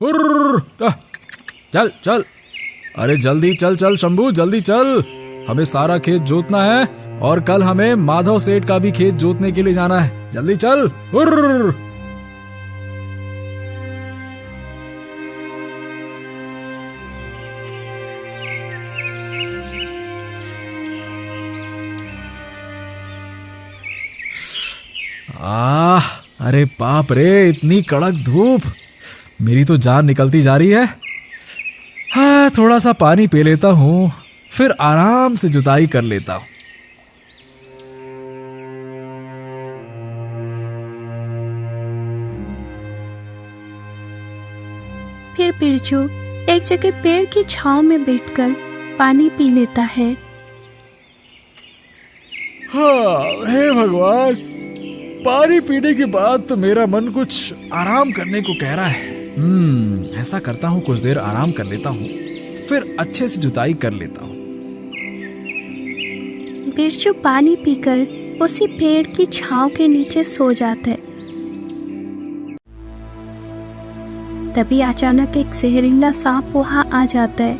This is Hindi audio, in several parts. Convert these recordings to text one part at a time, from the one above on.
हुर्र, चल चल, अरे जल्दी चल चल शंभू, जल्दी चल, हमें सारा खेत जोतना है और कल हमें माधव सेठ का भी खेत जोतने के लिए जाना है। जल्दी चल। हुर्र। अरे बाप रे, इतनी कड़क धूप, मेरी तो जान निकलती जा रही है। हाँ, थोड़ा सा पानी पी लेता हूँ, फिर आराम से जुताई कर लेता हूँ। फिर बिरजू एक जगह पेड़ की छांव में बैठकर पानी पी लेता है। हाँ, हे भगवान, पानी पीने के बाद तो मेरा मन कुछ आराम करने को कह रहा है। ऐसा करता हूँ, कुछ देर आराम कर लेता हूँ, फिर अच्छे से जुताई कर लेता हूँ। बिरजू पानी पीकर उसी पेड़ की छांव के नीचे सो जाता है। तभी अचानक एक जहरीला सांप वहां आ जाता है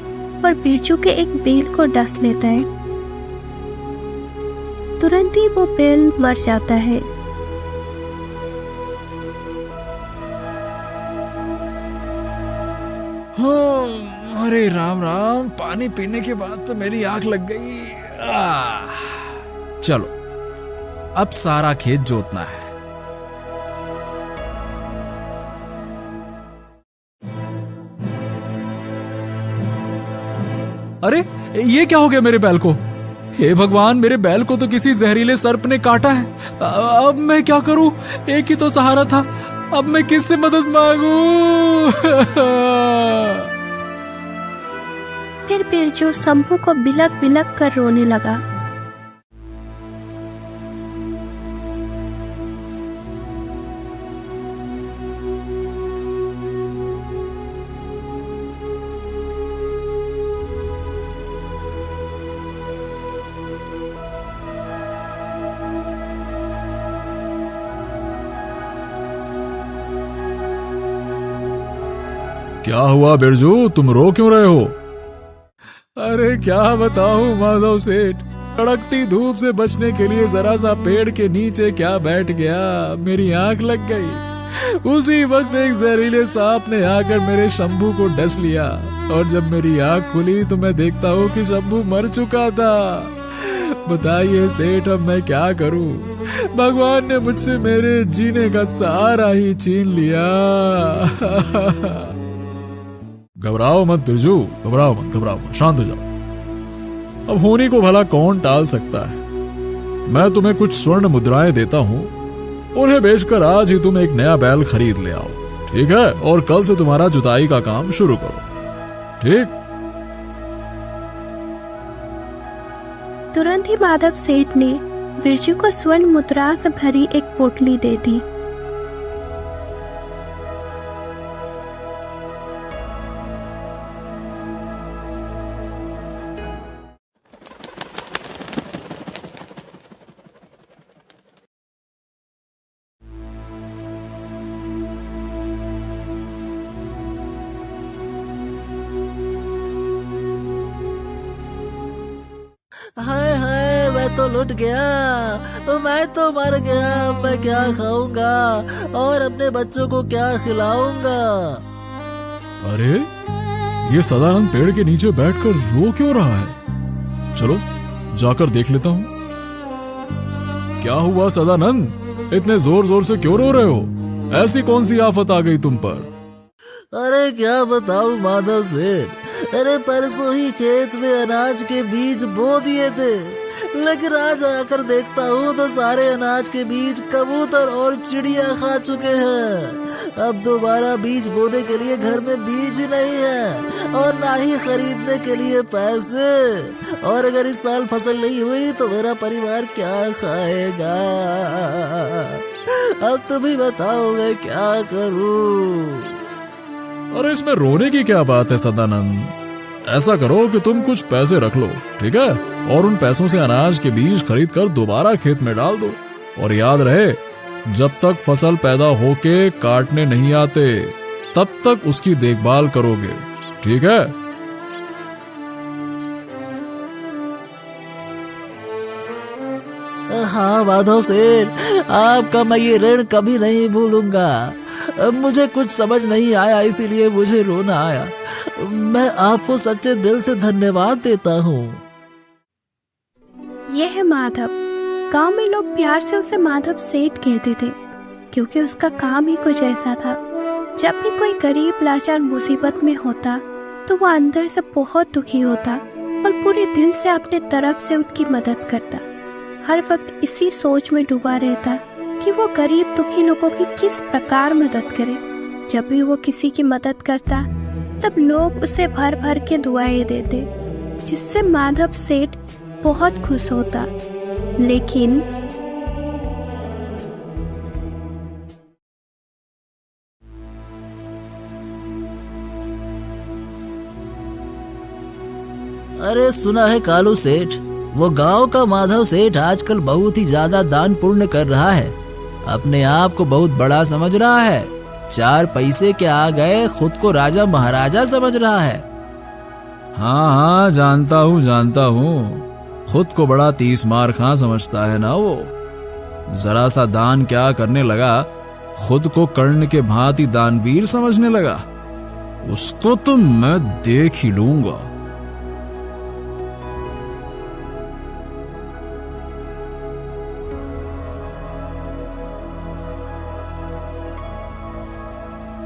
और बिरजू के एक बैल को डस लेता है। तुरंत ही वो बैल मर जाता है। अरे राम राम, पानी पीने के बाद तो मेरी आंख लग गई। चलो, अब सारा खेत जोतना है। अरे ये क्या हो गया मेरे बैल को? हे भगवान, मेरे बैल को तो किसी जहरीले सर्प ने काटा है। अब मैं क्या करूं? एक ही तो सहारा था, अब मैं किससे मदद मांगूं? फिर बिरजू शंभू को बिलक बिलक कर रोने लगा। क्या हुआ बिरजू, तुम रो क्यों रहे हो? अरे क्या बताऊं माधव सेठ, कड़कती धूप से बचने के लिए जरा सा पेड़ के नीचे क्या बैठ गया, मेरी आंख लग गई। उसी वक्त एक जहरीले सांप ने आकर मेरे शंभू को डस लिया और जब मेरी आंख खुली तो मैं देखता हूँ कि शंभू मर चुका था। बताइए सेठ, अब मैं क्या करूं? भगवान ने मुझसे मेरे जीने का सहारा ही छीन लिया। घबराओ मत बिरजू, घबराओ मत, शांत हो जाओ। अब होनी को भला कौन टाल सकता है। मैं तुम्हें कुछ स्वर्ण मुद्राएं देता हूं, उन्हें बेचकर आज ही तुम एक नया बैल खरीद ले आओ, ठीक है? और कल से तुम्हारा जुताई का काम शुरू करो, ठीक? तुरंत ही माधव सेठ ने बिरजू को स्वर्ण मुद्रा से भरी एक पोटली दे दी। हाय हाय, मैं तो लुट गया, मैं तो मर गया। मैं क्या खाऊंगा और अपने बच्चों को क्या खिलाऊंगा? अरे ये सदानंद पेड़ के नीचे बैठकर रो क्यों रहा है? चलो जाकर देख लेता हूँ। क्या हुआ सदानंद, इतने जोर जोर से क्यों रो रहे हो? ऐसी कौन सी आफत आ गई तुम पर? अरे क्या बताऊं माधव सेठ, अरे परसों ही खेत में अनाज के बीज बो दिए थे, लेकिन आज आकर देखता हूँ तो सारे अनाज के बीज कबूतर और चिड़िया खा चुके हैं। अब दोबारा बीज बोने के लिए घर में बीज ही नहीं है और ना ही खरीदने के लिए पैसे। और अगर इस साल फसल नहीं हुई तो मेरा परिवार क्या खाएगा? अब तुम ही बताओ मैं क्या करूं? अरे इसमें रोने की क्या बात है सदानंद? ऐसा करो कि तुम कुछ पैसे रख लो, ठीक है? और उन पैसों से अनाज के बीज खरीद कर दोबारा खेत में डाल दो। और याद रहे, जब तक फसल पैदा होके काटने नहीं आते तब तक उसकी देखभाल करोगे, ठीक है? हाँ माधव सेठ, आपका मैं ये ऋण कभी नहीं भूलूंगा। मुझे कुछ समझ नहीं आया, इसीलिए मुझे रोना आया। मैं आपको सच्चे दिल से धन्यवाद देता हूँ। यह है माधव। गांव में लोग प्यार से उसे माधव सेठ कहते थे, क्योंकि उसका काम ही कुछ ऐसा था। जब भी कोई गरीब लाचार मुसीबत में होता तो वो अंदर से बहुत दुखी होता और पूरे दिल से अपने तरफ से उनकी मदद करता। हर वक्त इसी सोच में डूबा रहता कि वो गरीब दुखी लोगों की किस प्रकार मदद करे। जब भी वो किसी की मदद करता तब लोग उसे भर भर के दुआएं देते, जिससे माधव सेठ बहुत खुश होता। लेकिन अरे सुना है कालू सेठ, वो गांव का माधव सेठ आजकल बहुत ही ज्यादा दान पुण्य कर रहा है। अपने आप को बहुत बड़ा समझ रहा है। 4 पैसे के आ गए खुद को राजा महाराजा समझ रहा है। हाँ, जानता हूँ। खुद को बड़ा 30 मार खां समझता है ना वो। जरा सा दान क्या करने लगा, खुद को कर्ण के भांति दानवीर समझने लगा। उसको तो मैं देख ही लूंगा।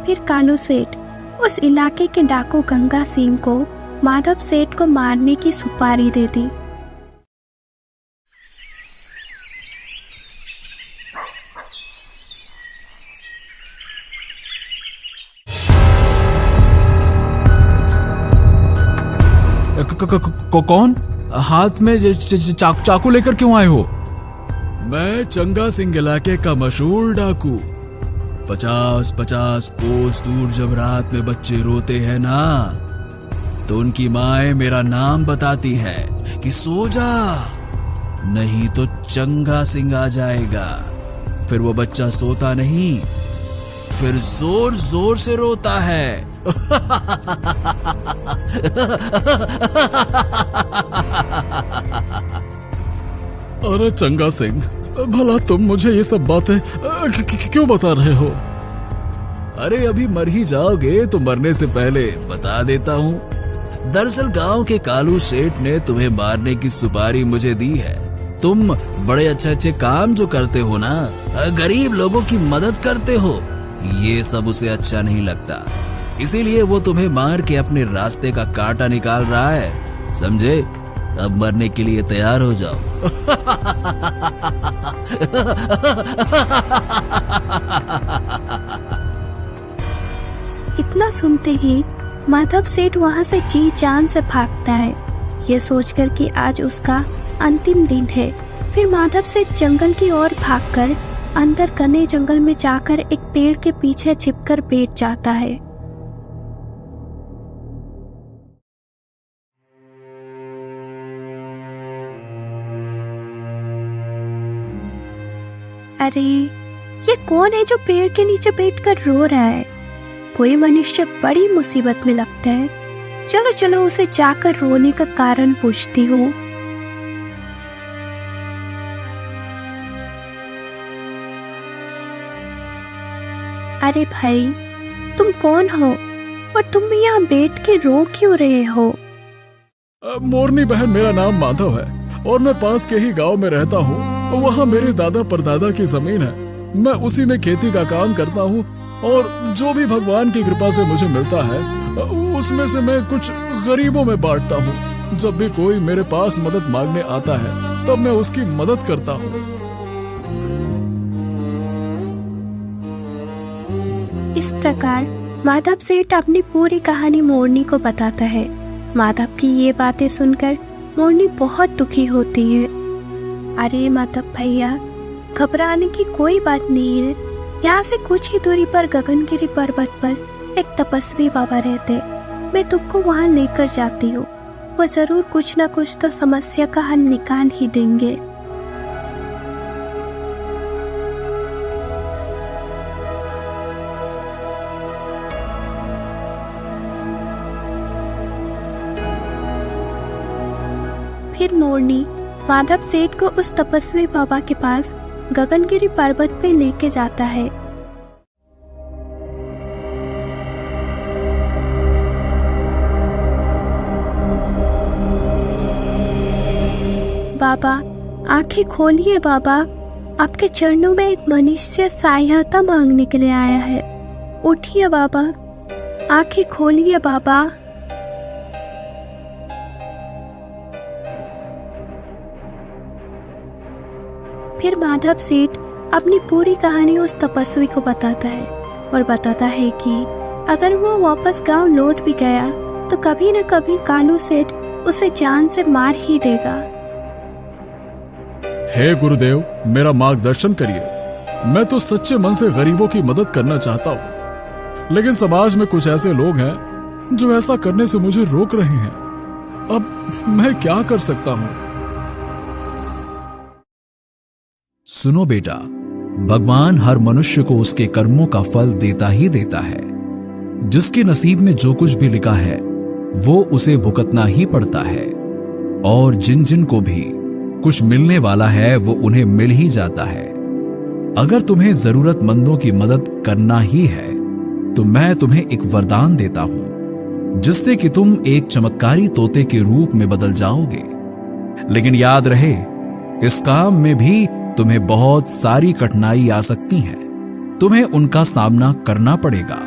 फिर कालू सेठ उस इलाके के डाकू गंगा सिंह को माधव सेठ को मारने की सुपारी दे दी। कौन? हाथ में चाकू लेकर क्यों आए हो? मैं चंगा सिंह इलाके का मशहूर डाकू। 50-50 कोस दूर जब रात में बच्चे रोते हैं ना, तो उनकी माएं मेरा नाम बताती हैं कि सो जा, नहीं तो चंगा सिंह आ जाएगा। फिर वो बच्चा सोता नहीं, फिर जोर जोर से रोता है। अरे चंगा सिंह, भला तुम मुझे ये सब बातें क्यों बता रहे हो? अरे अभी मर ही जाओगे तो मरने से पहले बता देता हूँ। दरअसल गांव के कालू सेठ ने तुम्हें मारने की सुपारी मुझे दी है। तुम बड़े अच्छे अच्छे काम जो करते हो ना, गरीब लोगों की मदद करते हो, ये सब उसे अच्छा नहीं लगता। इसीलिए वो तुम्हें मार के अपने रास्ते का कांटा निकाल रहा है, समझे? अब मरने के लिए तैयार हो जाओ। इतना सुनते ही माधव सेठ वहां से जी जान से भागता है, ये सोचकर कि आज उसका अंतिम दिन है। फिर माधव सेठ जंगल की ओर भागकर अंदर घने जंगल में जाकर एक पेड़ के पीछे छिपकर बैठ जाता है। अरे ये कौन है जो पेड़ के नीचे बैठकर रो रहा है? कोई मनुष्य बड़ी मुसीबत में लगता है। चलो चलो उसे जाकर रोने का कारण पूछती हूँ। अरे भाई, तुम कौन हो और तुम यहाँ बैठ के रो क्यों रहे हो? मोरनी बहन, मेरा नाम माधव है और मैं पास के ही गांव में रहता हूँ। वहाँ मेरे दादा परदादा की जमीन है। मैं उसी में खेती का काम करता हूँ और जो भी भगवान की कृपा से मुझे मिलता है उसमें से मैं कुछ गरीबों में बांटता हूँ। जब भी कोई मेरे पास मदद मांगने आता है तब मैं उसकी मदद करता हूँ। इस प्रकार माधव सेठ अपनी पूरी कहानी मोरनी को बताता है। माधव की ये बातें सुनकर मोरनी बहुत दुखी होती है। अरे माधव भैया, घबराने की कोई बात नहीं है। यहाँ से कुछ ही दूरी पर गगनगिरी पर्वत पर एक तपस्वी बाबा रहते। मैं तुमको वहाँ लेकर जाती हूँ। वो जरूर कुछ ना कुछ तो समस्या का हल निकाल ही देंगे। फिर मोरनी माधव सेठ को उस तपस्वी बाबा के पास गगनगिरी पर्वत पे लेके जाता है। बाबा, आंखें खोलिए बाबा, आपके चरणों में एक मनुष्य सहायता मांगने के लिए आया है। उठिए बाबा, आंखें खोलिए बाबा। फिर माधव सेठ अपनी पूरी कहानी उस तपस्वी को बताता है और बताता है कि अगर वो वापस गांव लौट भी गया तो कभी न कभी कालू सेठ उसे जान से मार ही देगा। हे गुरुदेव, मेरा मार्गदर्शन करिए। मैं तो सच्चे मन से गरीबों की मदद करना चाहता हूँ, लेकिन समाज में कुछ ऐसे लोग हैं जो ऐसा करने से मुझे रोक रहे हैं। अब मैं क्या कर सकता हूँ? सुनो बेटा, भगवान हर मनुष्य को उसके कर्मों का फल देता ही देता है। जिसके नसीब में जो कुछ भी लिखा है वो उसे भुगतना ही पड़ता है, और जिन जिन को भी कुछ मिलने वाला है वो उन्हें मिल ही जाता है। अगर तुम्हें जरूरतमंदों की मदद करना ही है तो मैं तुम्हें एक वरदान देता हूं, जिससे कि तुम एक चमत्कारी तोते के रूप में बदल जाओगे। लेकिन याद रहे, इस काम में भी तुम्हें बहुत सारी कठिनाई आ सकती हैं। तुम्हें उनका सामना करना पड़ेगा।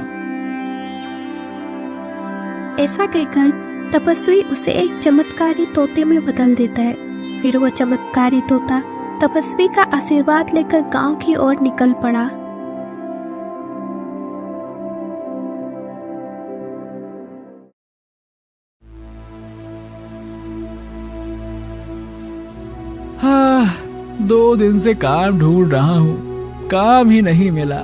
ऐसा कहकर तपस्वी उसे एक चमत्कारी तोते में बदल देता है। फिर वो चमत्कारी तोता तपस्वी का आशीर्वाद लेकर गांव की ओर निकल पड़ा। हाँ, 2 दिन से काम ढूंढ रहा हूँ, काम ही नहीं मिला।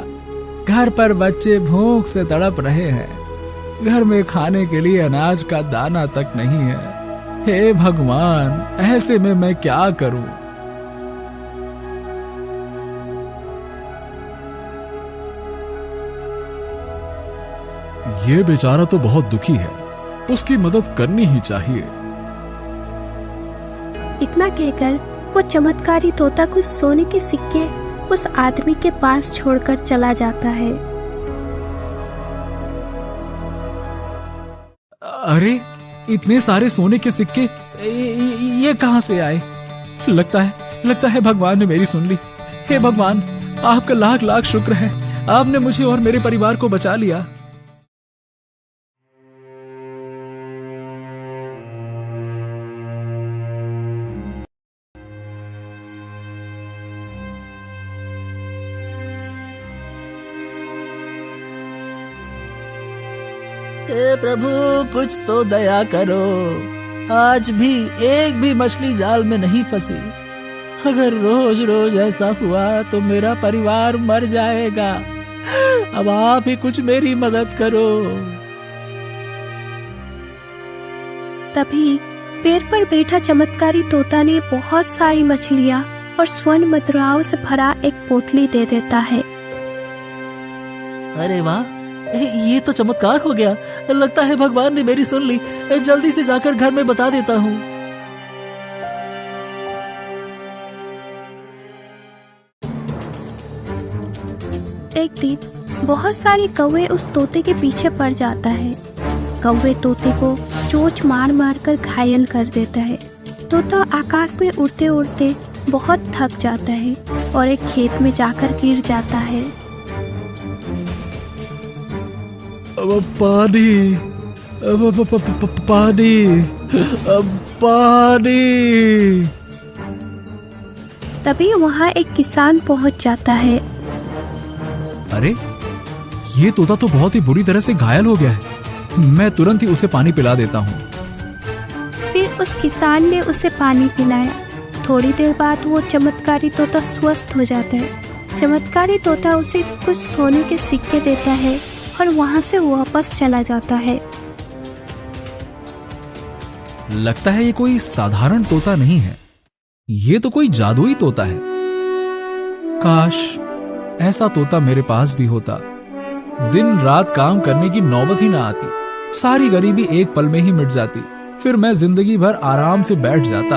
घर पर बच्चे भूख से तड़प रहे हैं। घर में खाने के लिए अनाज का दाना तक नहीं है। हे भगवान, ऐसे में मैं क्या करूं? ये बेचारा तो बहुत दुखी है, उसकी मदद करनी ही चाहिए। इतना कहकर वो चमत्कारी तोता कुछ सोने के सिक्के उस आदमी के पास छोड़कर चला जाता है। अरे, इतने सारे सोने के सिक्के ये कहां से आए? लगता है भगवान ने मेरी सुन ली। हे भगवान, आपका लाख लाख शुक्र है, आपने मुझे और मेरे परिवार को बचा लिया। हे प्रभु, कुछ तो दया करो। आज भी एक भी मछली जाल में नहीं फंसी। अगर रोज रोज ऐसा हुआ तो मेरा परिवार मर जाएगा। अब आप ही कुछ मेरी मदद करो। तभी पेड़ पर बैठा चमत्कारी तोता ने बहुत सारी मछलियां और स्वर्ण मुद्राओं से भरा एक पोटली दे देता है। अरे वाह, ये तो चमत्कार हो गया। लगता है भगवान ने मेरी सुन ली। जल्दी से जाकर घर में बता देता हूँ। एक दिन बहुत सारे कौवे उस तोते के पीछे पड़ जाता है। कौवे तोते को चोंच मार मार कर घायल कर देता है। तोता आकाश में उड़ते उड़ते बहुत थक जाता है और एक खेत में जाकर गिर जाता है। पानी, पानी, पानी। तभी वहाँ एक किसान पहुँच जाता है। अरे, ये तोता तो बहुत ही बुरी तरह से घायल हो गया है। मैं तुरंत ही उसे पानी पिला देता हूँ। फिर उस किसान ने उसे पानी पिलाया। थोड़ी देर बाद वो चमत्कारी तोता स्वस्थ हो जाता है। चमत्कारी तोता उसे कुछ सोने के सिक्के देता है और वहां से वापस चला जाता है। लगता है ये कोई साधारण तोता नहीं है, ये तो कोई जादुई तोता है। काश ऐसा तोता मेरे पास भी होता। दिन रात काम करने की नौबत ही ना आती। सारी गरीबी एक पल में ही मिट जाती। फिर मैं जिंदगी भर आराम से बैठ जाता।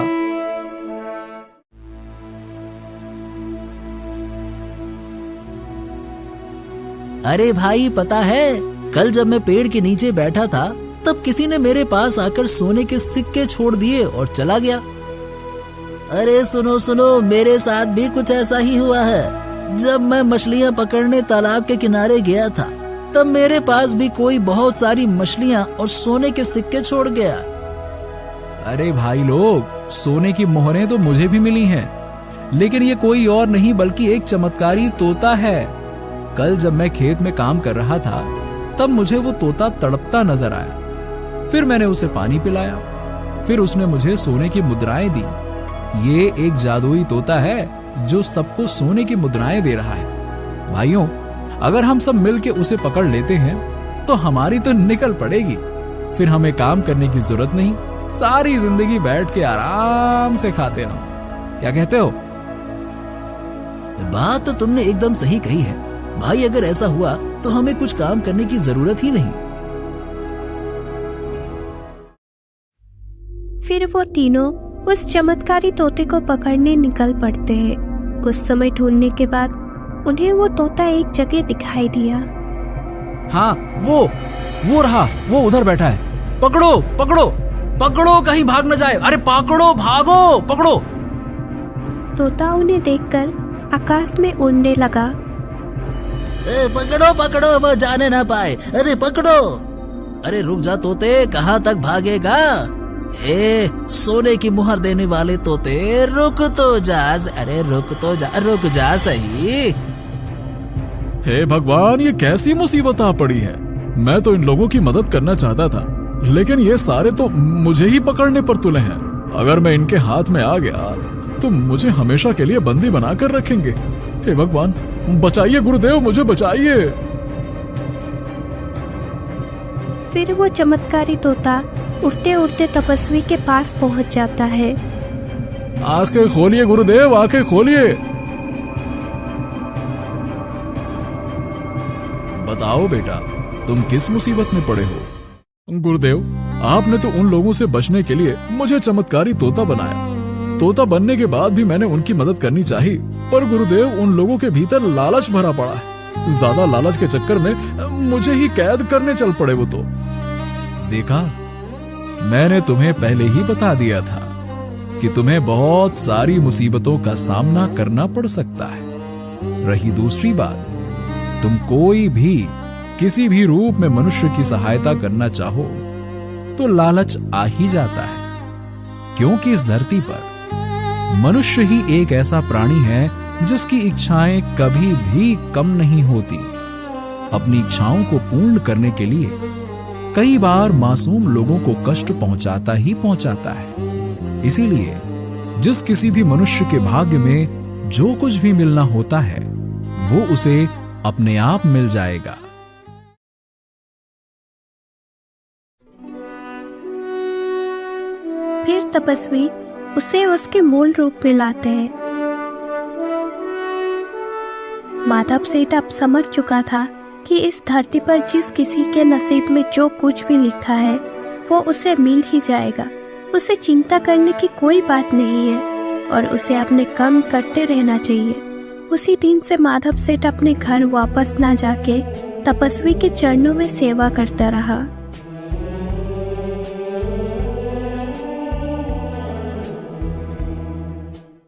अरे भाई पता है, कल जब मैं पेड़ के नीचे बैठा था तब किसी ने मेरे पास आकर सोने के सिक्के छोड़ दिए और चला गया। अरे सुनो सुनो, मेरे साथ भी कुछ ऐसा ही हुआ है। जब मैं मछलियां पकड़ने तालाब के किनारे गया था तब मेरे पास भी कोई बहुत सारी मछलियां और सोने के सिक्के छोड़ गया। अरे भाई लोग, सोने की मोहरें तो मुझे भी मिली हैं, लेकिन ये कोई और नहीं बल्कि एक चमत्कारी तोता है। कल जब मैं खेत में काम कर रहा था तब मुझे वो तोता तड़पता नजर आया। फिर मैंने उसे पानी पिलाया, फिर उसने मुझे सोने की मुद्राएं दी। ये एक जादुई तोता है जो सबको सोने की मुद्राएं दे रहा है। भाइयों, अगर हम सब मिलके उसे पकड़ लेते हैं तो हमारी तो निकल पड़ेगी। फिर हमें काम करने की जरूरत नहीं, सारी जिंदगी बैठ के आराम से खाते रहो। क्या कहते हो? बात तो तुमने एकदम सही कही है भाई। अगर ऐसा हुआ तो हमें कुछ काम करने की जरूरत ही नहीं। फिर वो तीनों उस चमत्कारी तोते को पकड़ने निकल पड़ते हैं। कुछ समय ढूंढने के बाद उन्हें वो तोता एक जगह दिखाई दिया। हाँ, वो रहा, वो उधर बैठा है। पकड़ो पकड़ो पकड़ो, कहीं भाग न जाए। अरे पकड़ो, भागो, पकड़ो। तोता उन्हें देखकर आकाश में उड़ने लगा। पकड़ो पकड़ो, वो जाने ना पाए। अरे पकड़ो। अरे रुक जा तोते, कहाँ तक भागेगा? सोने की मुहर देने वाले तोते, रुक तो जा। अरे रुक जा सही। हे भगवान, ये कैसी मुसीबत आ पड़ी है। मैं तो इन लोगों की मदद करना चाहता था, लेकिन ये सारे तो मुझे ही पकड़ने पर तुले हैं। अगर मैं इनके हाथ में आ गया तो मुझे हमेशा के लिए बंदी बनाकर रखेंगे। हे भगवान, बचाइए गुरुदेव, मुझे बचाइए। फिर वो चमत्कारी तोता उड़ते उड़ते तपस्वी के पास पहुंच जाता है। आंखें खोलिए गुरुदेव, आंखें खोलिए। बताओ बेटा, तुम किस मुसीबत में पड़े हो? गुरुदेव, आपने तो उन लोगों से बचने के लिए मुझे चमत्कारी तोता बनाया। तोता बनने के बाद भी मैंने उनकी मदद करनी चाहिए, पर गुरुदेव उन लोगों के भीतर लालच भरा पड़ा है। ज्यादा लालच के चक्कर में मुझे ही कैद करने चल पड़े वो तो। देखा, मैंने तुम्हें पहले ही बता दिया था कि तुम्हें बहुत सारी मुसीबतों का सामना करना पड़ सकता है। रही दूसरी बात, तुम कोई भी किसी भी रूप में मनुष्य की सहायता करना चाहो तो लालच आ ही जाता है, क्योंकि इस धरती पर मनुष्य ही एक ऐसा प्राणी है जिसकी इच्छाएं कभी भी कम नहीं होती। अपनी इच्छाओं को पूर्ण करने के लिए कई बार मासूम लोगों को कष्ट पहुंचाता ही पहुंचाता है। इसीलिए जिस किसी भी मनुष्य के भाग्य में जो कुछ भी मिलना होता है वो उसे अपने आप मिल जाएगा। फिर तपस्वी उसे उसके मूल रूप में लाते हैं। माधव सेठ अब समझ चुका था कि इस धरती पर जिस किसी के नसीब में जो कुछ भी लिखा है वो उसे मिल ही जाएगा। उसे चिंता करने की कोई बात नहीं है और उसे अपने कर्म करते रहना चाहिए। उसी दिन से माधव सेठ अपने घर वापस ना जाके तपस्वी के चरणों में सेवा करता रहा।